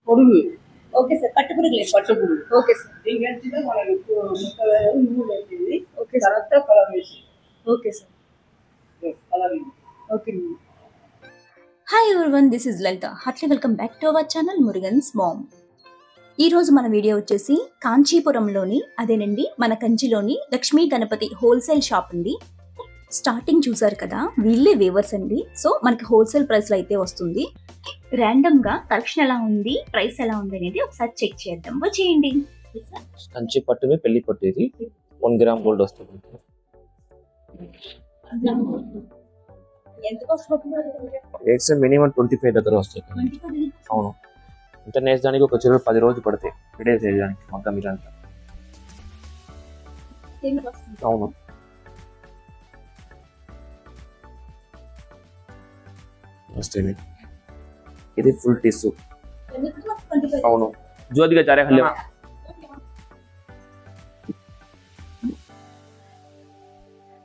పొడుగు. Okay sir. పట్టు పురుగు లేదు. పట్టు పురుగు. Okay sir. ఈ గంటిలో మనకు నువ్వు పెట్టింది. Okay sir. తర్వాత కలర్ వేసి. Okay sir. Colouring. Okay. Hi everyone, this is Lalitha. Heartily welcome back to our channel Murugan's mom. ఈ రోజు మన వీడియో వచ్చేసి కాంచీపురంలోని, అదేనండి మన కంచిలోని లక్ష్మీ గణపతి హోల్సేల్ షాప్ ఉంది. స్టార్టింగ్ చూసారు కదా, వీళ్ళే వేవర్స్ అండి. సో మనకి హోల్సేల్ ప్రైస్ లో అయితే వస్తుంది. ర్యాండమ్ గా కలెక్షన్ ఎలా ఉంది, ప్రైస్ ఎలా ఉంది అనేది ఒకసారి చెక్ చేద్దాం. వచ్చేయండి. కంచి పట్టువే పెళ్లి పట్టు, ఇది 1 గ్రామ్ గోల్డ్ వస్తుంది. రేట్స్ మినిమం 25 దగ్గర వస్తాయి. అవును, ఇంత నేసడానికి ఒక చిరు 10 రోజులు పడతాయి. డేస్ వేయడానికి మొత్తం ఇదంతా. అవును, వస్తుంది. ఇది ఫుల్ టిష్యూ. అవును, జ్యోతిగా చారే హల్లి.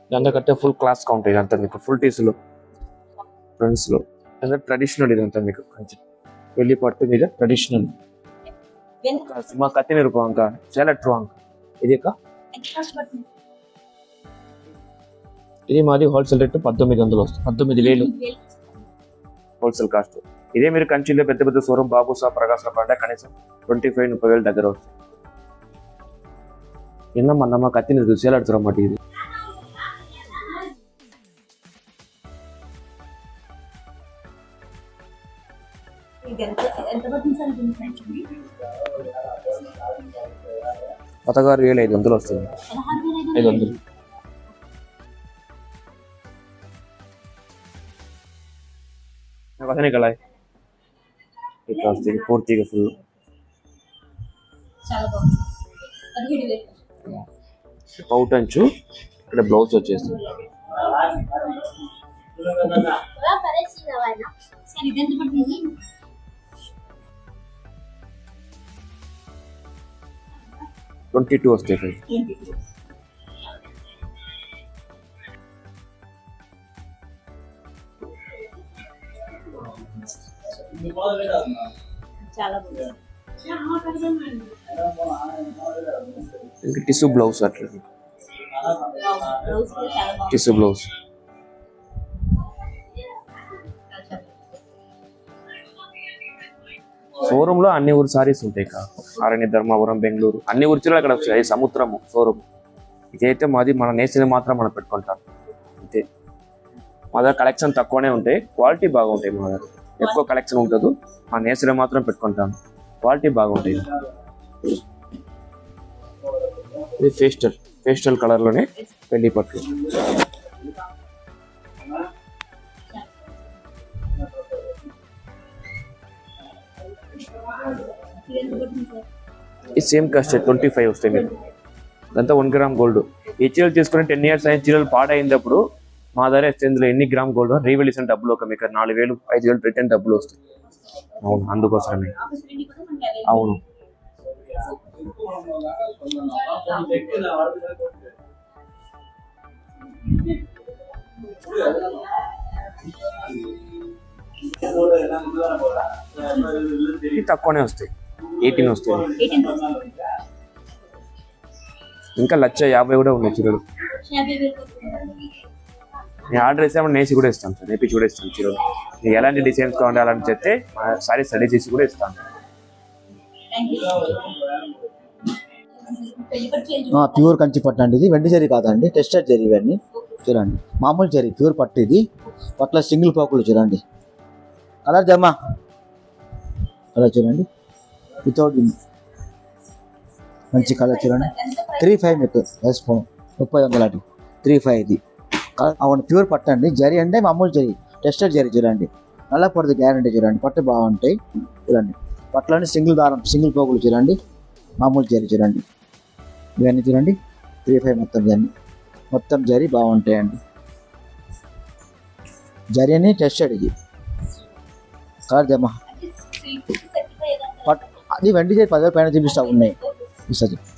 ఇదంతా కట్టే ఫుల్ క్లాస్ గా ఉంటాయి. ఇదంతా మీకు ఫుల్ టీస్లో ఫ్రెండ్స్ లో ట్రెడిషనల్. ఇదంతా మీకు కంచి పెళ్లి పట్టు మీద ట్రెడిషనల్. మా కత్తిని రూపాంక చాలా ట్రాంగ్. ఇది మాది హోల్సేల్ రేట్ 1900 వస్తుంది. 19,000 హోల్సేల్ కాస్ట్. ఇదే మీరు కంచిలో పెద్ద పెద్ద షోరూమ్ బాబుసా ప్రకాశ్ పడ్డా కనీసం 25-30,000 దగ్గర వస్తుంది. నిన్న మొన్న మా కత్తిని సేలాడుతారు అన్నమాట. ఇది పదహారు 500 వస్తుంది. 500. పता नहीं कला ఇట్లా వస్తుంది పూర్తిగా ఫుల్. పౌట్ అంచు ఇక్కడ బ్లౌజ్ వచ్చేస్తుంది. $22 వస్తాయి. ఇంకా టిష్యూ బ్లౌజ్ అట్లా టిష్యూ బ్లౌజ్. షోరూమ్ లో అన్ని ఊరు సారీస్ ఉంటాయి. ఆరణి, ధర్మవరం, బెంగళూరు అన్ని ఊరిలో అక్కడ వచ్చాయి. సముద్రము షోరూమ్. ఇదైతే మాది మన నేసిన మాత్రం మనం పెట్టుకుంటాం అంతే. మా దగ్గర కలెక్షన్ తక్కువనే ఉంటాయి, క్వాలిటీ బాగుంటాయి. మా దగ్గర ఎక్కువ కలెక్షన్ ఉంటుంది. మా నేసిన మాత్రం పెట్టుకుంటాం, క్వాలిటీ బాగుంటాయి. ఇది పేస్టల్ కలర్ లోనే పెళ్లి పట్టు. ఈ సేమ్ కాస్ట్ 25 వస్తాయి మీకు. అంతా 1 గ్రామ్ గోల్డ్. ఈ చీరలు తీసుకుని 10 years అయిన చీరలు పాడైనప్పుడు మా దగ్గర ఇందులో ఎన్ని గ్రామ్ గోల్డ్ రీవెల్యూషన్ డబ్బులు ఒక మీకు 4,000 5,000 రిటర్న్ డబ్బులు వస్తాయి. అవును, అందుకోసమే. అవును, తక్కువనే వస్తాయి. 18 వస్తాయి. ఇంకా 1,50,000 కూడా ఉన్నాయి చీరలు. నేను ఆర్డర్ ఇస్తాను, నేసి కూడా ఇస్తాను సార్, నేపించి కూడా ఇస్తాను చీరలు. మీకు ఎలాంటి డిజైన్స్ కావాలి అలాంటి చెప్తే సారీ స్టడీ చేసి కూడా ఇస్తాను. ప్యూర్ కంచి పట్టు అండి. ఇది వెండి జరీ కాదండి, టెస్టెడ్ జరీ. ఇవన్నీ చూడండి, మామూలు జరీ ప్యూర్ పట్టు. ఇది పట్ల సింగిల్ పోకులు చూడండి. కలర్ జమా కలర్ చూడండి, వితౌట్ మంచి కలర్ చూడండి. 35 మీకు వేసుకోండి. 30 35. ఇది అవును, ప్యూర్ పట్టు అండి. జరీ అంటే మామూలు జరీ, టెస్టెడ్ జరీ చూడండి. నల్ల పడుతుంది గ్యారంటీ. చూడండి, పట్టు బాగుంటాయి. చూడండి, పట్టులోని సింగిల్ దారం, సింగిల్ పోగులు చూడండి. మామూలు జరీ చూడండి. ఇవన్నీ చూడండి 35 మొత్తం జరీ. మొత్తం జరీ బాగుంటాయండి. జరీ అని టెస్టెడ్. ఇది కలర్ జమా పట్టు. అది వెండి జరీ 10,000 పైన చూపిస్తూ ఉన్నాయి.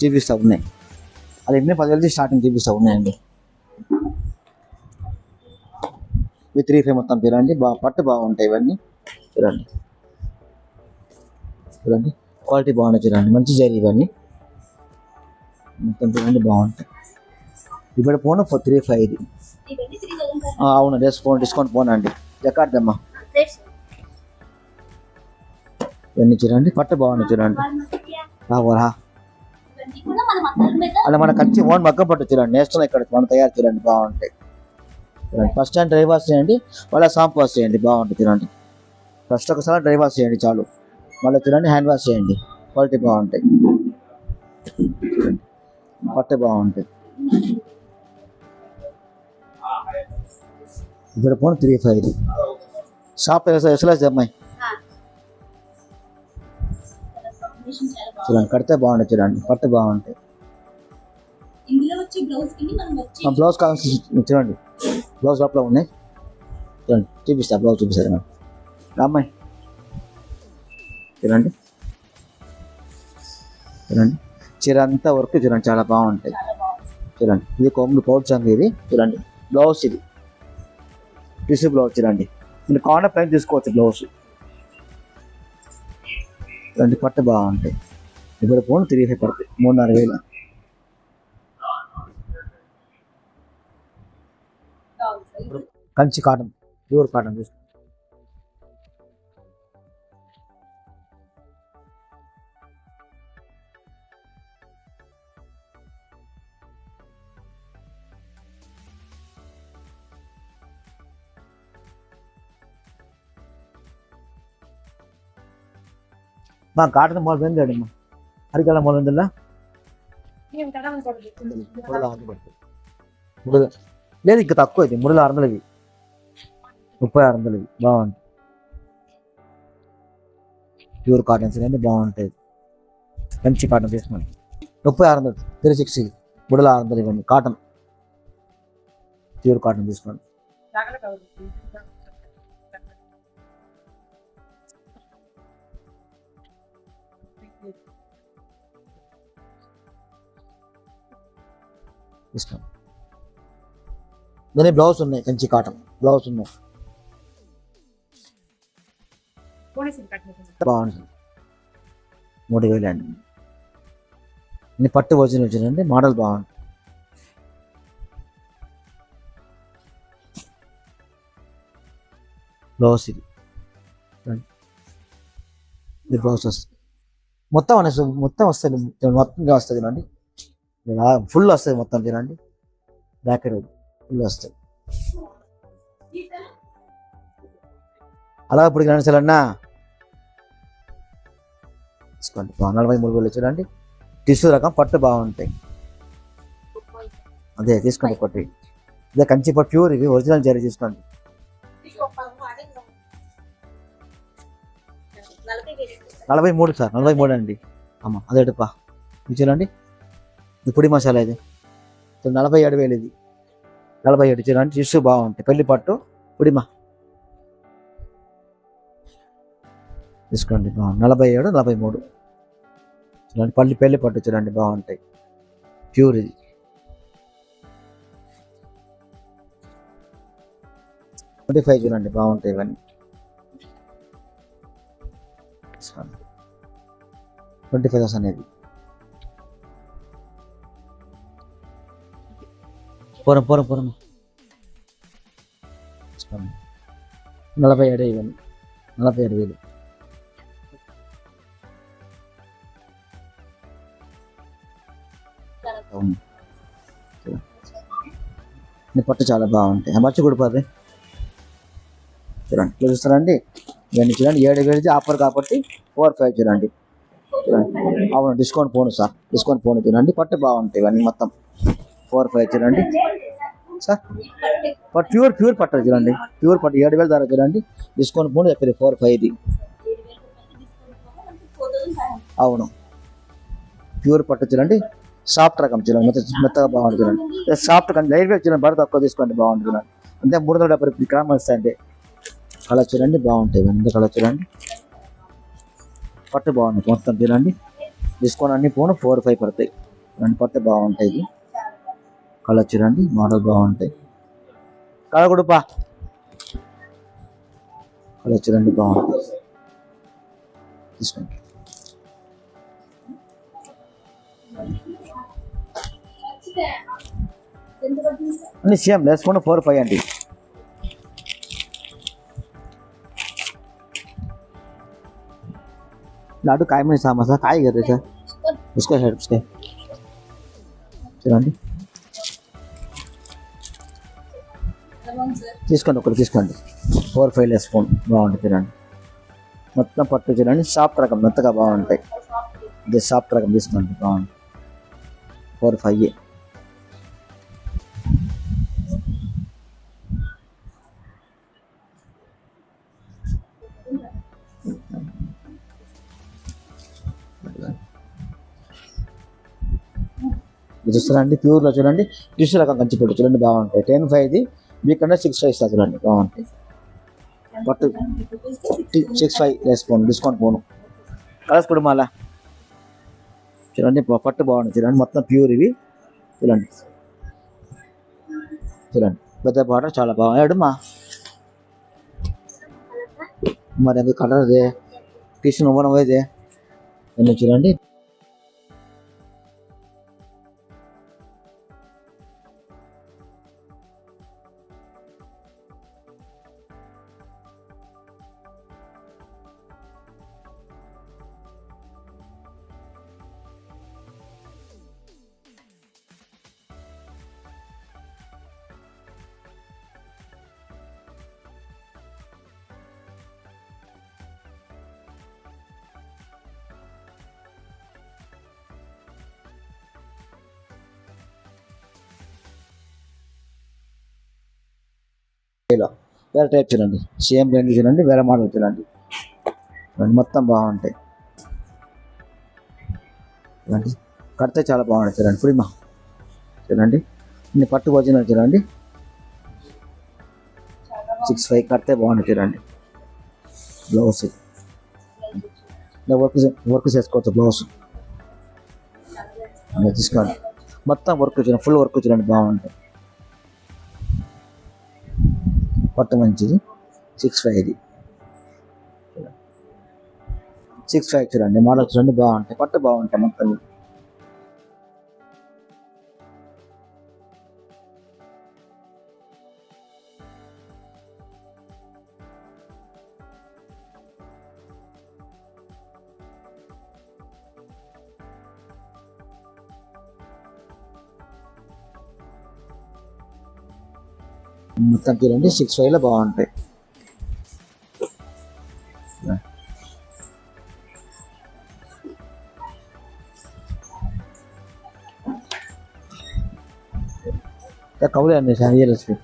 చూపిస్తూ ఉన్నాయి. అది ఎన్ని 10,000 స్టార్టింగ్ చూపిస్తూ ఉన్నాయండి. ఇవి 35 మొత్తం చూడండి. పట్టు బాగుంటాయి ఇవన్నీ చూడండి. చూడండి క్వాలిటీ బాగున్నాయి చూడండి, మంచి జరీ ఇవన్నీ మొత్తం చూడండి బాగుంటాయి. ఇప్పుడు ఫోన్ 3,500 ఇది. అవును డిస్కౌంట్ ఫోన్ అండి, జకార్దమ్మా ఇవన్నీ చూడండి పట్టు బాగున్నాయి చూడండి. అలా మన కంచి ఓన్ మగ్గం పట్టు చూడండి, నేస్తున్నాయి ఇక్కడ మనం తయారు చూడండి బాగుంటాయి చూడండి. ఫస్ట్ టైం డ్రై వాష్ చేయండి, మళ్ళీ షాంపూ వాష్ చేయండి బాగుంటుంది చూడండి. ఫస్ట్ ఒకసారి డ్రై వాష్ చేయండి చాలు, మళ్ళీ చూడండి హ్యాండ్ వాష్ చేయండి, క్వాలిటీ బాగుంటాయి పట్టు బాగుంటాయి. ఇప్పుడు ఫోన్ 3,500 షాప్ ఎస్ఎల్ఎస్ అమ్మాయి చూడండి, కడితే బాగుంటాయి చూడండి, పట్టు బాగుంటాయి. బ్లౌజ్ కావాల్సి చూడండి, బ్లౌజ్ లోపల ఉన్నాయి చూడండి, చూపిస్తా బ్లౌజ్ చూపిస్తారు మేడం అమ్మాయి చూడండి. చూడండి చీర అంతా వర్క్ చూడండి చాలా బాగుంటాయి చూడండి. ఇది కొమ్ములు పౌచ్ అండి, ఇది చూడండి బ్లౌజ్, ఇది టిష్యూ బ్లౌజ్ చూడండి. మీరు కార్నర్ పైన తీసుకోవచ్చు బ్లౌజ్ చూడండి, పట్టు బాగుంటాయి. ఇప్పుడు ఫోన్ 3,500 పడుతుంది, 3,500. కంచి కాటన్, ప్యూర్ కాటన్ చూసుకో. మా కాటన్ మాల్ పోయింది అమ్మా, హరికాల మాల్ ఉందిలా లేదు ఇంకా తక్కువ ఇది, 3,600 ఇవి, 3,600 ఇవి బాగుంటాయి. ప్యూర్ కాటన్స్ అనేది బాగుంటాయి, మంచి కాటన్ తీసుకోండి. 3,600 360 3,600 ఇవ్వండి కాటన్, ప్యూర్ కాటన్ తీసుకోండి. ఇష్టం దాని బ్లౌజ్ ఉన్నాయి, కంచి కాటన్ బ్లౌజ్ ఉన్నాయి బాగుంటుంది. 3,000 అండి, ఇన్ని పట్టు వచ్చిన వచ్చినండి, మోడల్ బాగుంటుంది. బ్లౌజ్ ఇది బ్లౌజ్ వస్తుంది మొత్తం అనేసి మొత్తం వస్తుంది, మొత్తంగా వస్తుంది చూడండి, ఫుల్ వస్తుంది మొత్తం చూడండి, బ్రాకెట్ ఫుల్ వస్తుంది. అలా ఇప్పుడు కానీ అన్నా తీసుకోండి, 43,000 చూడండి, టిష్యూ రకం పట్టు బాగుంటాయి. అదే తీసుకోండి ఒకటి, ఇదే కంచి పట్టు ప్యూర్, ఇవి ఒరిజినల్ జరీ తీసుకోండి. 43 సార్, 43 అండి అమ్మ, అదేటప్పా ఇది చూడండి, ఇది పొడి మసాలా, ఇది 47,000 ఇది, 47 చూడండి, టిష్యూ బాగుంటాయి, పెళ్లి పట్టు పొడిమా తీసుకోండి. 47 43 చూడండి, పెళ్లి పట్టు చూడండి బాగుంటాయి, ప్యూర్ ఇది. 25 చూడండి బాగుంటాయి ఇవన్నీ, 25,000 అనేది. పూరం 47 ఇవన్నీ, 47,000. పట్టు చాలా బాగుంటాయి, మర్చి కుడిపోతాయి చూడండి, చూస్తారండి ఇవన్నీ చూడండి. 7,000 ఆఫర్ కాబట్టి 4,500 చూడండి. అవును discount phone sir, discount phone చూడండి, పట్టు బాగుంటాయి ఇవన్నీ మొత్తం 4,500 చూడండి సార్. ప్యూర్ పట్టు చూడండి, ప్యూర్ పట్టు 7,000 ధర చూడండి, డిస్కౌంట్ ఫోన్ చెప్పారు 4,500. అవును ప్యూర్ పట్టు చూడండి, సాఫ్ట్ రకం చూడండి, మెత్తగా బాగుంటుంది చూడండి, సాఫ్ట్ కానీ లైట్ వెయిట్ చూడండి, బర తక్కువ తీసుకోండి బాగుంటుంది చూడండి. అంతే 370 గ్రాములు వస్తాయండి. కలర్ చూడండి బాగుంటాయి, ఎంత కలర్ చూడండి, పట్టు బాగుంది మొత్తం చూడండి, డిస్కౌంట్ అన్ని పోను 4,500 పడతాయి. రెండు పట్టు బాగుంటాయి, కలర్ చూడండి, మోడల్ బాగుంటాయి. కలర్ కూడా కలర్ చూడండి బాగుంటాయి, తీసుకోండి. అన్ని సేమ్ వేసుకుంటే 4-5 అండి. लाडू काय म्हणजे समोसा काय घेते सर उसका हेड उसके చూడండి తీసుకోండి ఒకటి తీసుకోండి 4-5 స్పూన్ బాగుంటుంది చూడండి మొత్తం పట్టు చూడండి సాఫ్ట్ రకం మెత్తగా బాగుంటాయి ఇది సాఫ్ట్ రకం తీసుకోండి బాగుంటుంది 4-5 చూస్తారండి ప్యూర్లో చూడండి టిష్యూ రకం కంచి పెట్టు చూడండి బాగుంటాయి 10-5 ఇది మీకన్నా 6-5 ఇస్తా చూడండి బాగుంటాయి పట్టు 6-5 వేసుకోండి డిస్కౌంట్ పోను కలర్స్ కూడా మళ్ళా చూడండి పట్టు బాగుంది చూడండి మొత్తం ప్యూర్ ఇవి చూడండి చూడండి పెద్ద బార్డర్ చాలా బాగున్నాడు మా మరి అది కలర్ అదే టిష్యూ ఇవ్వడం అదే అన్నీ చూడండి వేరే టైప్ చూడండి సేమ్ రేంజ్ చూడండి వేరే మోడల్ చూడండి మొత్తం బాగుంటాయి చూడండి కడితే చాలా బాగుంటాయి చూడండి పుడిమా చూడండి ఇన్ని పట్టు వచ్చిన చూడండి 6-5 కడితే బాగుంటాయి చూడండి బ్లౌజ్ వర్క్ చేసుకోవచ్చు బ్లౌజ్ తీసుకోండి మొత్తం వర్క్ చూడండి ఫుల్ వర్క్ చూడండి బాగుంటాయి పట్టు మంచిది 6-5 ఇది 6-5 చూడండి మోడల్ చూడండి బాగుంటాయి పట్టు బాగుంటాయి మొత్తం మొత్తం చూడండి 6-5లో బాగుంటాయి కవులే అండి సార్ రియల్స్కి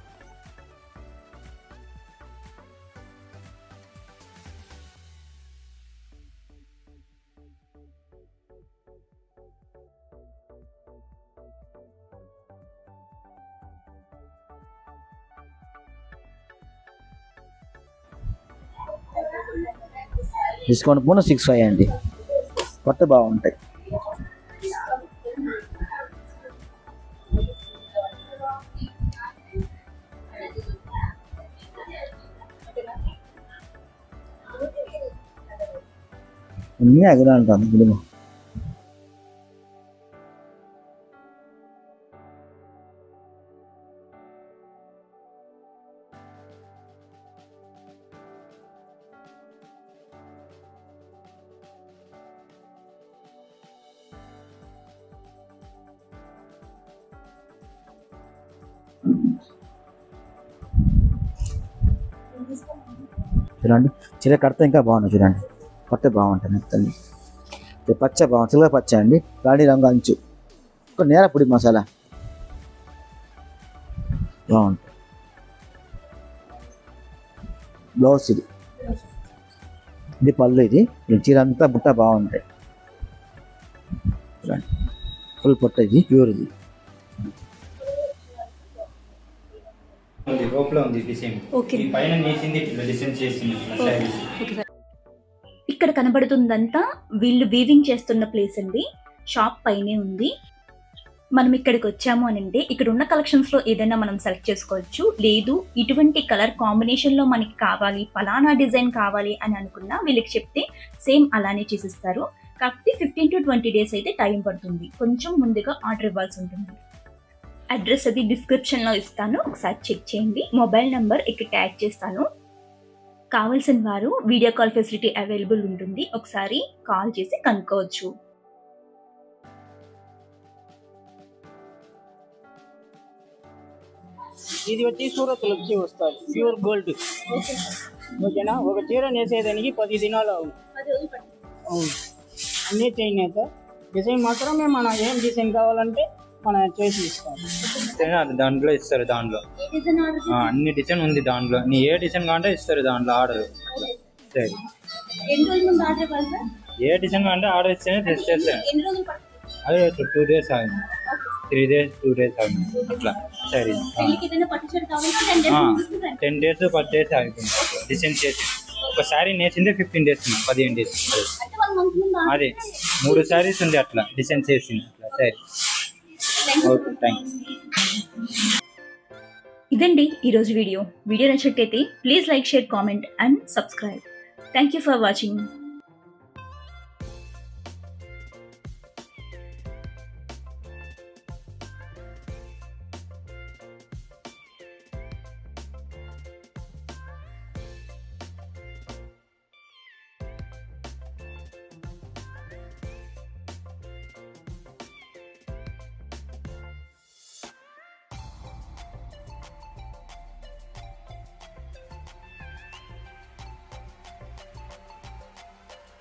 డిస్కౌంట్ పోను 6-5 అండి పట్టు బాగుంటాయి అన్నీ అగిరా అంటాను గుడిమా చూడండి చీర కడితే ఇంకా బాగుంది చూడండి పట్టు బాగుంటుంది మొత్తం పచ్చ బాగుంది చిల్లర పచ్చ అండి రాణి రంగు అంచు ఒక నేర పొడి మసాలా బాగుంటుంది బ్లౌజ్ ఇది పళ్ళు ఇది చీర అంతా బుట్ట బాగుంటాయి చూడండి ఫుల్ పొట్ట ఇది ప్యూర్ ఇది లోపల ఉంది డిజైన్ ఓకే ఈ పైన నేసింది ఇట్లా డిజైన్ చేసింది శారీస్ ఇక్కడ కనబడుతుందంతా వీళ్ళు వీవింగ్ చేస్తున్న ప్లేస్ అండి షాప్ పైనే ఉంది మనం ఇక్కడికి వచ్చాము అని అంటే ఇక్కడ ఉన్న కలెక్షన్స్ లో ఏదైనా మనం సెలెక్ట్ చేసుకోవచ్చు లేదు ఇటువంటి కలర్ కాంబినేషన్ లో మనకి కావాలి ఫలానా డిజైన్ కావాలి అని అనుకున్నా వీళ్ళకి చెప్తే సేమ్ అలానే చేసిస్తారు కాకపోతే 15 to 20 డేస్ అయితే టైం పడుతుంది. కొంచెం ముందుగా ఆర్డర్ ఇవ్వాల్సి ఉంటుంది. అడ్రస్ అది డిస్క్రిప్షన్లో ఇస్తాను, ఒకసారి చెక్ చేయండి. మొబైల్ నెంబర్ ఇక్కడ ట్యాగ్ చేస్తాను. కావాల్సిన వారు వీడియో కాల్ ఫెసిలిటీ అవైలబుల్ ఉంటుంది, ఒకసారి కాల్ చేసి కనుక్కోవచ్చు. ఇది వచ్చి సూరత్లో వచ్చి వస్తుంది, ప్యూర్ గోల్డ్. ఓకేనా? ఒక చీర నేసేదానికి 10 దినాలు అవును. అన్నీ చేనేత డిజైన్ మాత్రమే మన ఏం డిజైన్ కావాలంటే మనం చేసి ఇస్తాం. దాంట్లో ఇస్తారు. దాంట్లో అన్ని డిజైన్ ఉంది. దాంట్లో నీ ఏ డిజైన్ కావాలంటే ఇస్తారు. దాంట్లో ఆర్డర్ సరే, ఏ డిజైన్ కావాలంటే ఆర్డర్ ఇస్తేనే తెచ్చి చేస్తాను. అదే 2 days ఆగింది, 3 days 2 days ఆగింది అట్లా. సరే 10 days 10 days ఆగుతుంది డిజైన్ చేసి. ఒక శారీ నేసిందే 15 days 15 days. అదే 3 sarees ఉంది అట్లా డిజైన్ చేసింది అట్లా. సరే ఓకే, థ్యాంక్స్. ఇదండి ఈరోజు వీడియో. వీడియో నచ్చినట్టయితే please like, share, comment and subscribe. Thank you for watching.